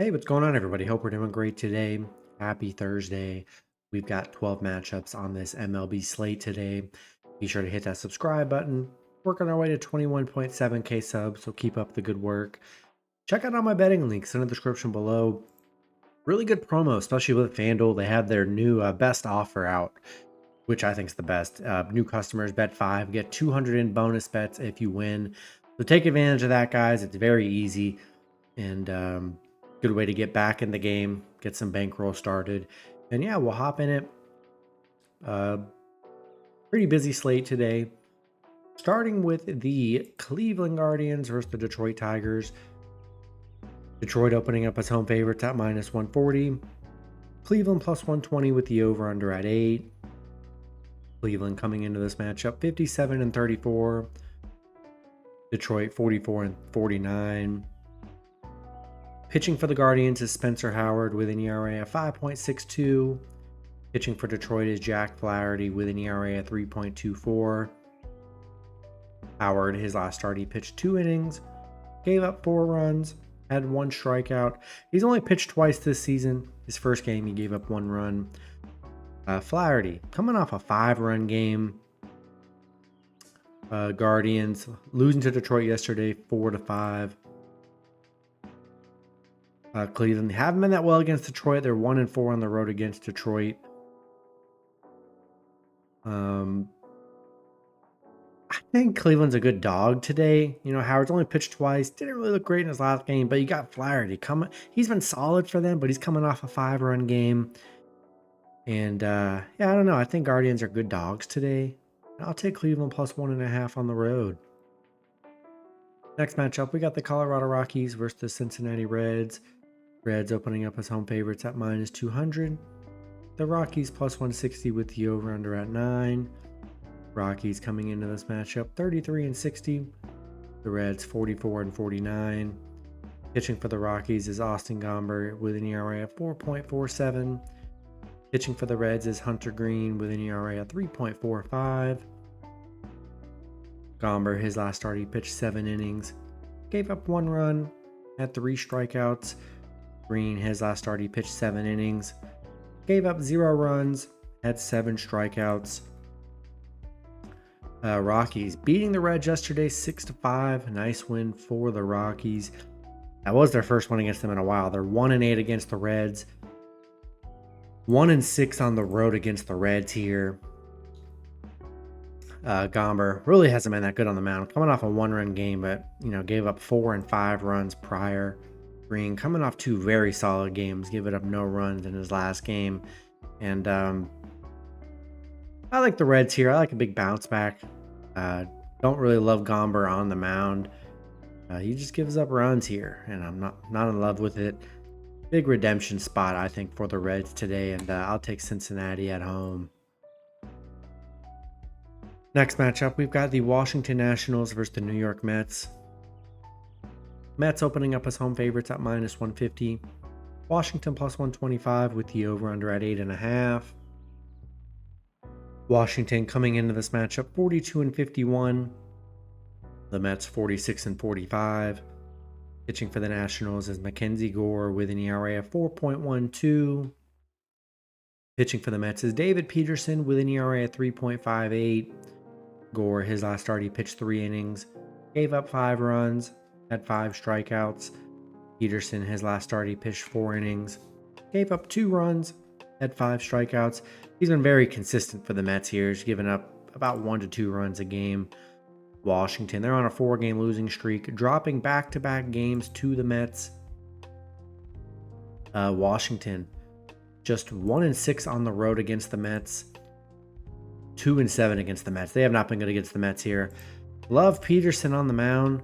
Hey, what's going on, everybody? Hope we're doing great today. Happy Thursday. We've got 12 matchups on this MLB slate today. Be sure to hit that subscribe button. Working our way to 21.7K subs, so keep up the good work. Check out all my betting links in the description below. Really good promo, especially with FanDuel. They have their new best offer out, which I think is the best. New customers bet 5, get 200 in bonus bets if you win. So take advantage of that, guys. It's very easy and good way to get back in the game, get some bankroll started. And yeah, we'll hop in it. Pretty busy slate today. Starting with the Cleveland Guardians versus the Detroit Tigers. Detroit opening up as home favorites at -140. Cleveland +120 with the over-under at 8. Cleveland coming into this matchup 57-34. Detroit 44-49. Pitching for the Guardians is Spencer Howard with an ERA of 5.62. Pitching for Detroit is Jack Flaherty with an ERA of 3.24. Howard, his last start, he pitched 2 innings, gave up 4 runs, had 1 strikeout. He's only pitched twice this season. His first game, he gave up 1 run. Flaherty, coming off a 5-run game. Guardians losing to Detroit yesterday, 4-5. Cleveland haven't been that well against Detroit. They're 1-4 on the road against Detroit. I think Cleveland's a good dog today. You know, Howard's only pitched twice. Didn't really look great in his last game, but you got Flaherty coming. He's been solid for them, but he's coming off a 5-run game. And yeah, I don't know. I think Guardians are good dogs today. I'll take Cleveland +1.5 on the road. Next matchup, we got the Colorado Rockies versus the Cincinnati Reds. Reds opening up as home favorites at -200. The Rockies +160 with the over-under at 9. Rockies coming into this matchup 33-60. The Reds 44-49. Pitching for the Rockies is Austin Gomber with an ERA of 4.47. Pitching for the Reds is Hunter Green with an ERA of 3.45. Gomber, his last start, he pitched 7 innings, gave up 1 run, had 3 strikeouts. Green, his last start, he pitched 7 innings, gave up 0 runs, had 7 strikeouts. Rockies beating the Reds yesterday 6-5. Nice win for the Rockies. That was their first one against them in a while. They're 1-8 against the Reds. 1-6 on the road against the Reds here. Gomber really hasn't been that good on the mound. Coming off a 1-run game, but gave up 4 and 5 runs prior. Green coming off 2 very solid games, giving up no runs in his last game. And I like the Reds here. I like a big bounce back. Don't really love Gomber on the mound. He just gives up runs here, and I'm not in love with it. Big redemption spot, I think, for the Reds today, and I'll take Cincinnati at home. Next matchup, we've got the Washington Nationals versus the New York Mets. Mets opening up as home favorites at -150. Washington +125 with the over-under at 8.5. Washington coming into this matchup 42-51. The Mets 46-45. Pitching for the Nationals is Mackenzie Gore with an ERA of 4.12. Pitching for the Mets is David Peterson with an ERA of 3.58. Gore, his last start, he pitched 3 innings, gave up 5 runs, had 5 strikeouts. Peterson, his last start, he pitched 4 innings, gave up 2 runs, had 5 strikeouts. He's been very consistent for the Mets here. He's given up about 1 to 2 runs a game. Washington, they're on a 4-game losing streak, dropping back-to-back games to the Mets. Washington, just 1-6 on the road against the Mets. 2-7 against the Mets. They have not been good against the Mets here. Love Peterson on the mound.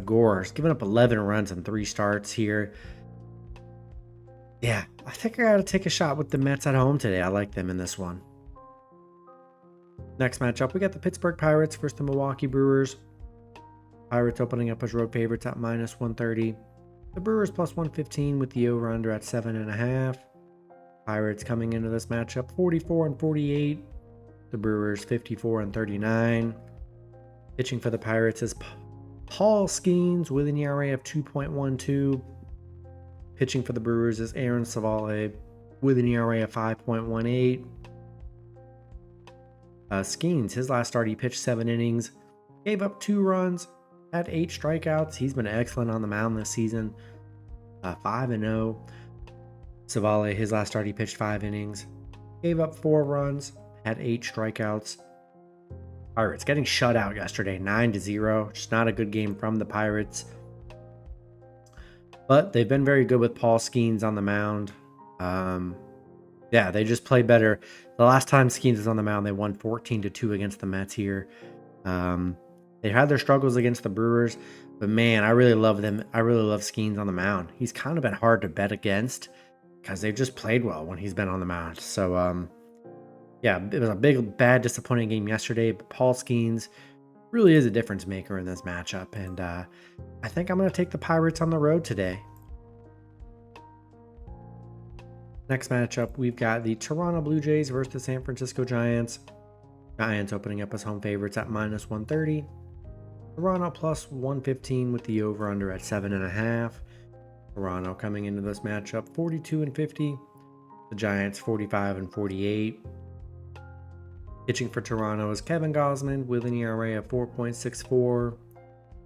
Gore's given up 11 runs in 3 starts here. Yeah, I think I got to take a shot with the Mets at home today. I like them in this one. Next matchup, we got the Pittsburgh Pirates versus the Milwaukee Brewers. Pirates opening up as road favorites at -130. The Brewers +115 with the over-under at 7.5. Pirates coming into this matchup 44-48. The Brewers 54-39. Pitching for the Pirates is Paul Skeens with an ERA of 2.12. Pitching for the Brewers is Aaron Savale with an ERA of 5.18. Skeens, his last start, he pitched 7 innings, gave up 2 runs, had 8 strikeouts. He's been excellent on the mound this season. 5-0. Savale, his last start, he pitched 5 innings, gave up 4 runs, had 8 strikeouts. Pirates getting shut out yesterday, 9-0. Just not a good game from the Pirates. But they've been very good with Paul Skeens on the mound. Yeah, they just play better. The last time Skeens was on the mound, they won 14-2 against the Mets here. They had their struggles against the Brewers, but man, I really love them. I really love Skeens on the mound. He's kind of been hard to bet against because they've just played well when he's been on the mound. So, yeah, it was a bad, disappointing game yesterday, but Paul Skeens really is a difference maker in this matchup, and I think I'm going to take the Pirates on the road today. Next matchup, we've got the Toronto Blue Jays versus the San Francisco Giants. Giants opening up as home favorites at -130. Toronto plus 115 with the over-under at 7.5. Toronto coming into this matchup 42-50. The Giants 45-48. Pitching for Toronto is Kevin Gausman with an ERA of 4.64.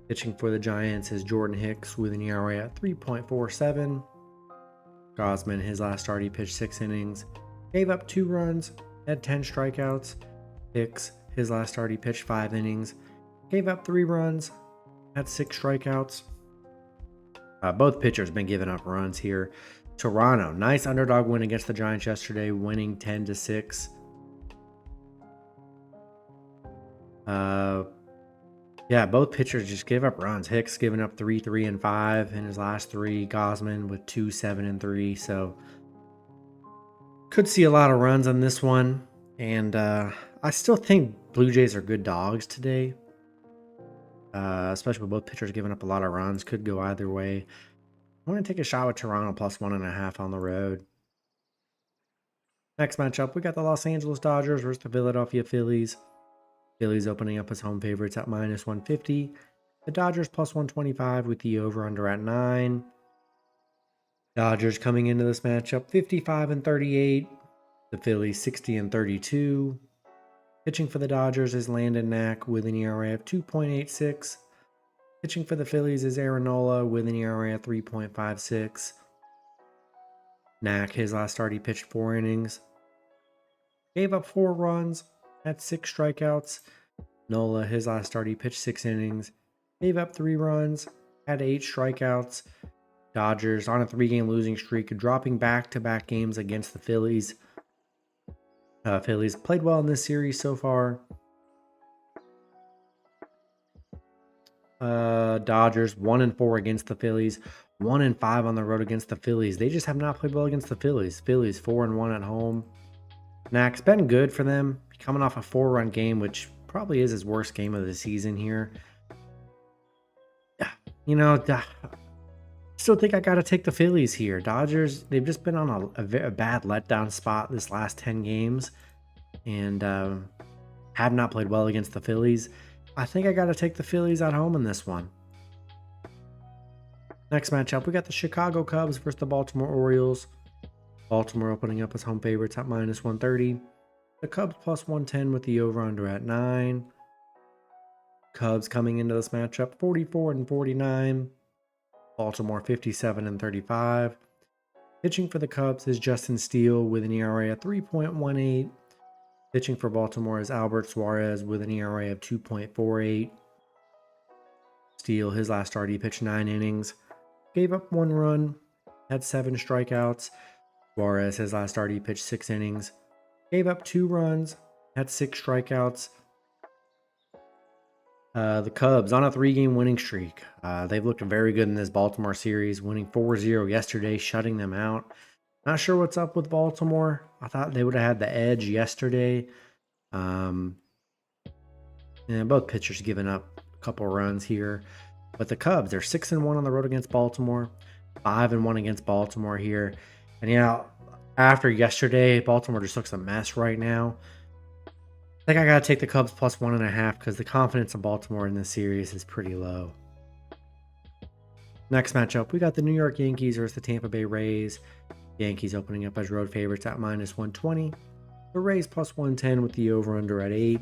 Pitching for the Giants is Jordan Hicks with an ERA at 3.47. Gausman, his last start, he pitched 6 innings, gave up 2 runs, had 10 strikeouts. Hicks, his last start, he pitched 5 innings, gave up 3 runs, had 6 strikeouts. Both pitchers been giving up runs here. Toronto, nice underdog win against the Giants yesterday, winning 10-6. Yeah, both pitchers just gave up runs. Hicks giving up 3, 3, and 5 in his last 3. Gausman with 2, 7, and 3. So could see a lot of runs on this one. And I still think Blue Jays are good dogs today. Especially with both pitchers giving up a lot of runs. Could go either way. I'm going to take a shot with Toronto plus 1.5 on the road. Next matchup, we got the Los Angeles Dodgers versus the Philadelphia Phillies. Phillies opening up as home favorites at -150. The Dodgers plus 125 with the over-under at 9. Dodgers coming into this matchup 55-38. The Phillies 60-32. Pitching for the Dodgers is Landon Knack with an ERA of 2.86. Pitching for the Phillies is Aaron Nola with an ERA of 3.56. Knack, his last start, he pitched 4 innings. Gave up 4 runs. Had 6 strikeouts. Nola, his last start, he pitched 6 innings. Gave up 3 runs. Had 8 strikeouts. Dodgers on a 3-game losing streak, dropping back-to-back games against the Phillies. Phillies played well in this series so far. Dodgers 1-4 against the Phillies. 1-5 on the road against the Phillies. They just have not played well against the Phillies. Phillies 4-1 at home. Knack's been good for them. Coming off a 4-run game, which probably is his worst game of the season here. You know, still think I got to take the Phillies here. Dodgers, they've just been on a bad letdown spot this last 10 games and have not played well against the Phillies. I think I got to take the Phillies at home in this one. Next matchup, we got the Chicago Cubs versus the Baltimore Orioles. Baltimore opening up as home favorites at -130. The Cubs plus 110 with the over-under at 9. Cubs coming into this matchup 44-49. Baltimore 57-35. Pitching for the Cubs is Justin Steele with an ERA of 3.18. Pitching for Baltimore is Albert Suarez with an ERA of 2.48. Steele, his last start, he pitched 9 innings. Gave up 1 run. Had 7 strikeouts. Suarez, his last start, he pitched 6 innings. Gave up 2 runs, had 6 strikeouts. The Cubs on a 3-game winning streak. They've looked very good in this Baltimore series, winning 4-0 yesterday, shutting them out. Not sure what's up with Baltimore. I thought they would have had the edge yesterday. And both pitchers giving up a couple runs here. But the Cubs, they're 6-1 on the road against Baltimore, 5-1 against Baltimore here. And after yesterday, Baltimore just looks a mess right now. I think I got to take the Cubs plus 1.5 because the confidence of Baltimore in this series is pretty low. Next matchup, we got the New York Yankees versus the Tampa Bay Rays. Yankees opening up as road favorites at -120. The Rays +110 with the over-under at 8.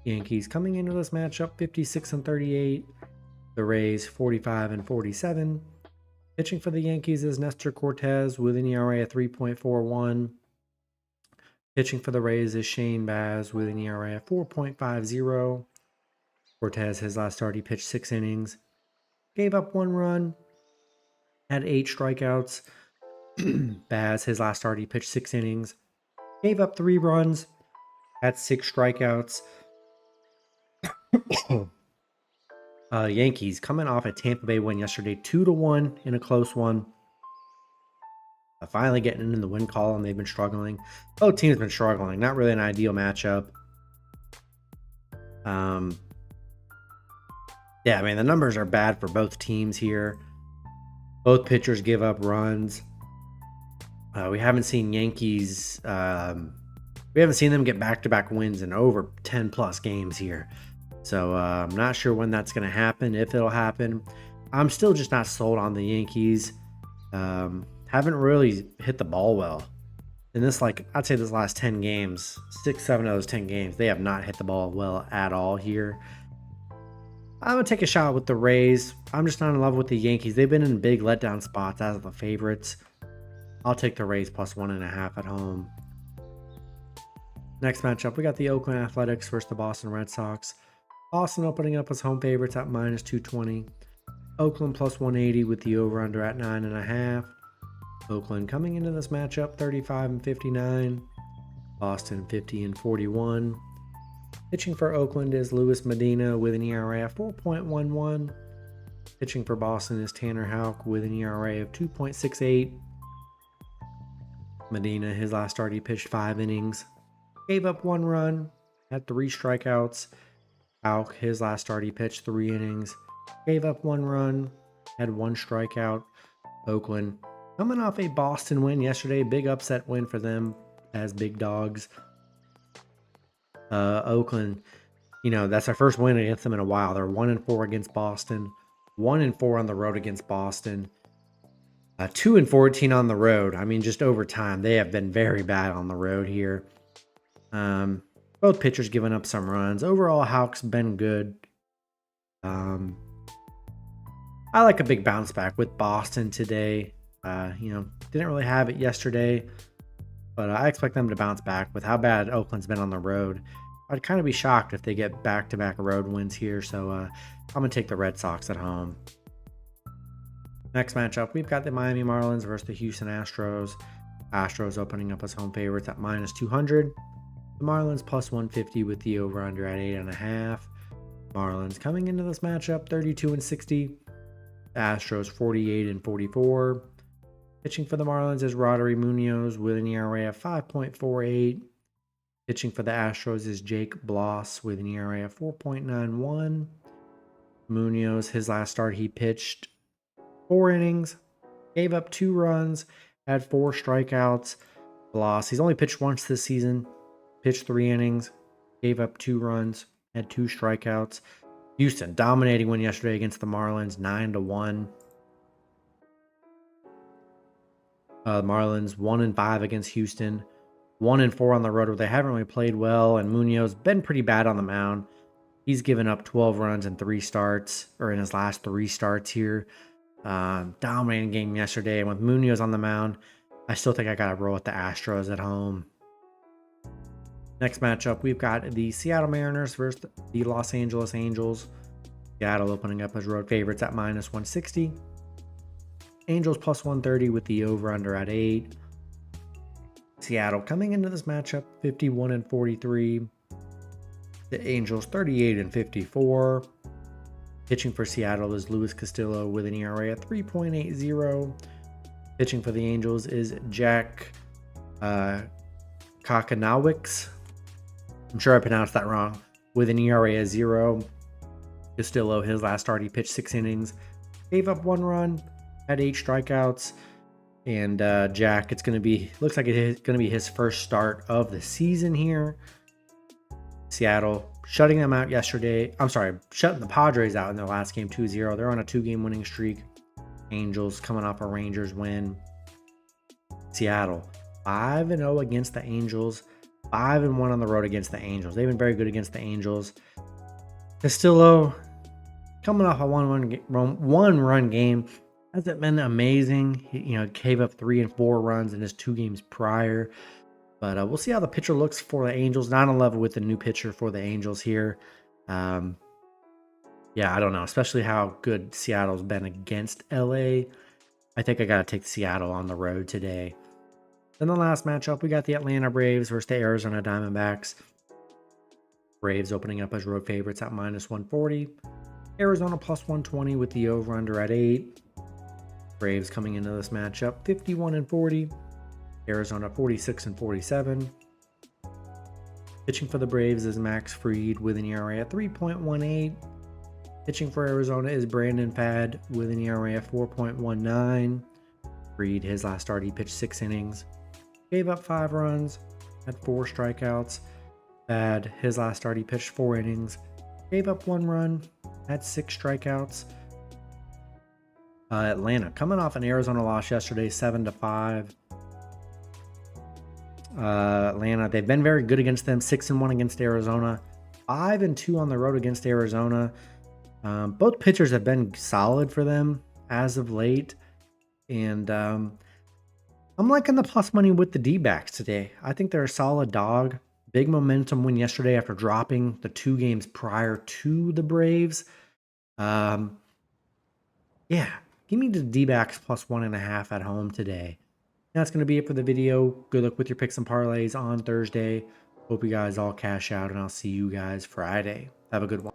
Yankees coming into this matchup 56-38. The Rays 45-47. Pitching for the Yankees is Nestor Cortez with an ERA of 3.41. Pitching for the Rays is Shane Baz with an ERA of 4.50. Cortez, his last start, he pitched 6 innings. Gave up 1 run, had 8 strikeouts. Baz, his last start, he pitched 6 innings. Gave up 3 runs, had 6 strikeouts. Yankees coming off a Tampa Bay win yesterday, 2-1 in a close one. Finally getting in the win column. They've been struggling. Both teams have been struggling. Not really an ideal matchup. Yeah, I mean, the numbers are bad for both teams here. Both pitchers give up runs. We haven't seen Yankees. We haven't seen them get back-to-back wins in over 10+ games here. So I'm not sure when that's going to happen, if it'll happen. I'm still just not sold on the Yankees. Haven't really hit the ball well. In this, I'd say this last 10 games, 6-7 of those 10 games, they have not hit the ball well at all here. I'm going to take a shot with the Rays. I'm just not in love with the Yankees. They've been in big letdown spots as the favorites. I'll take the Rays +1.5 at home. Next matchup, we got the Oakland Athletics versus the Boston Red Sox. Boston opening up as home favorites at -220. Oakland +180 with the over-under at 9.5. Oakland coming into this matchup 35-59. Boston 50-41. Pitching for Oakland is Luis Medina with an ERA of 4.11. Pitching for Boston is Tanner Houck with an ERA of 2.68. Medina, his last start, he pitched 5 innings. Gave up 1 run, had 3 strikeouts. Houck, his last start, he pitched 3 innings. Gave up 1 run, had 1 strikeout. Oakland coming off a Boston win yesterday. Big upset win for them as big dogs. Oakland, that's their first win against them in a while. They're 1-4 against Boston, 1-4 on the road against Boston, 2-14 on the road. I mean, just over time, they have been very bad on the road here. Both pitchers giving up some runs. Overall, Houck's been good. I like a big bounce back with Boston today. Didn't really have it yesterday, but I expect them to bounce back with how bad Oakland's been on the road. I'd kind of be shocked if they get back-to-back road wins here, so I'm going to take the Red Sox at home. Next matchup, we've got the Miami Marlins versus the Houston Astros. Astros opening up as home favorites at -200. The Marlins +150 with the over-under at 8.5. Marlins coming into this matchup 32-60. The Astros 48-44. Pitching for the Marlins is Roddery Munoz with an ERA of 5.48. Pitching for the Astros is Jake Bloss with an ERA of 4.91. Munoz, his last start, he pitched 4 innings, gave up 2 runs, had 4 strikeouts. Bloss, he's only pitched once this season, pitched 3 innings, gave up 2 runs, had 2 strikeouts. Houston dominating win yesterday against the Marlins, 9-1. Marlins 1-5 against Houston, 1-4 on the road where they haven't really played well, and Munoz been pretty bad on the mound. He's given up 12 runs in 3 starts, or in his last 3 starts here. Dominating game yesterday, and with Munoz on the mound, I still think I got to roll with the Astros at home. Next matchup, we've got the Seattle Mariners versus the Los Angeles Angels. Seattle opening up as road favorites at -160. Angels +130 with the over-under at 8. Seattle coming into this matchup 51-43. The Angels 38-54. Pitching for Seattle is Luis Castillo with an ERA of 3.80. Pitching for the Angels is Jack Kakanowicz. I'm sure I pronounced that wrong. With an ERA of 0. Castillo, his last start, he pitched 6 innings. Gave up 1 run. Had 8 strikeouts. And Jack, looks like it's going to be his first start of the season here. Seattle shutting them out yesterday. I'm sorry, shutting the Padres out in their last game 2-0. They're on a 2-game winning streak. Angels coming off a Rangers win. Seattle 5-0 against the Angels, 5-1 on the road against the Angels. They've been very good against the Angels. Castillo coming off a one-run game hasn't been amazing. He, gave up 3 and 4 runs in his 2 games prior. But we'll see how the pitcher looks for the Angels. 9-11 with the new pitcher for the Angels here. Yeah, I don't know, especially how good Seattle's been against LA. I think I got to take Seattle on the road today. Then the last matchup, we got the Atlanta Braves versus the Arizona Diamondbacks. Braves opening up as road favorites at -140. Arizona +120 with the over-under at 8. Braves coming into this matchup 51-40. Arizona 46-47. Pitching for the Braves is Max Fried with an ERA at 3.18. Pitching for Arizona is Brandon Pad with an ERA at 4.19. Fried, his last start, he pitched 6 innings. Gave up 5 runs, had 4 strikeouts. Pad, his last start, he pitched 4 innings. Gave up 1 run, had 6 strikeouts. Atlanta, coming off an Arizona loss yesterday, 7-5. Atlanta, they've been very good against them, 6-1 against Arizona, 5-2 on the road against Arizona. Both pitchers have been solid for them as of late. And I'm liking the plus money with the D-backs today. I think they're a solid dog. Big momentum win yesterday after dropping the 2 games prior to the Braves. Yeah, give me the D-backs plus 1.5 at home today. That's going to be it for the video. Good luck with your picks and parlays on Thursday. Hope you guys all cash out, and I'll see you guys Friday. Have a good one.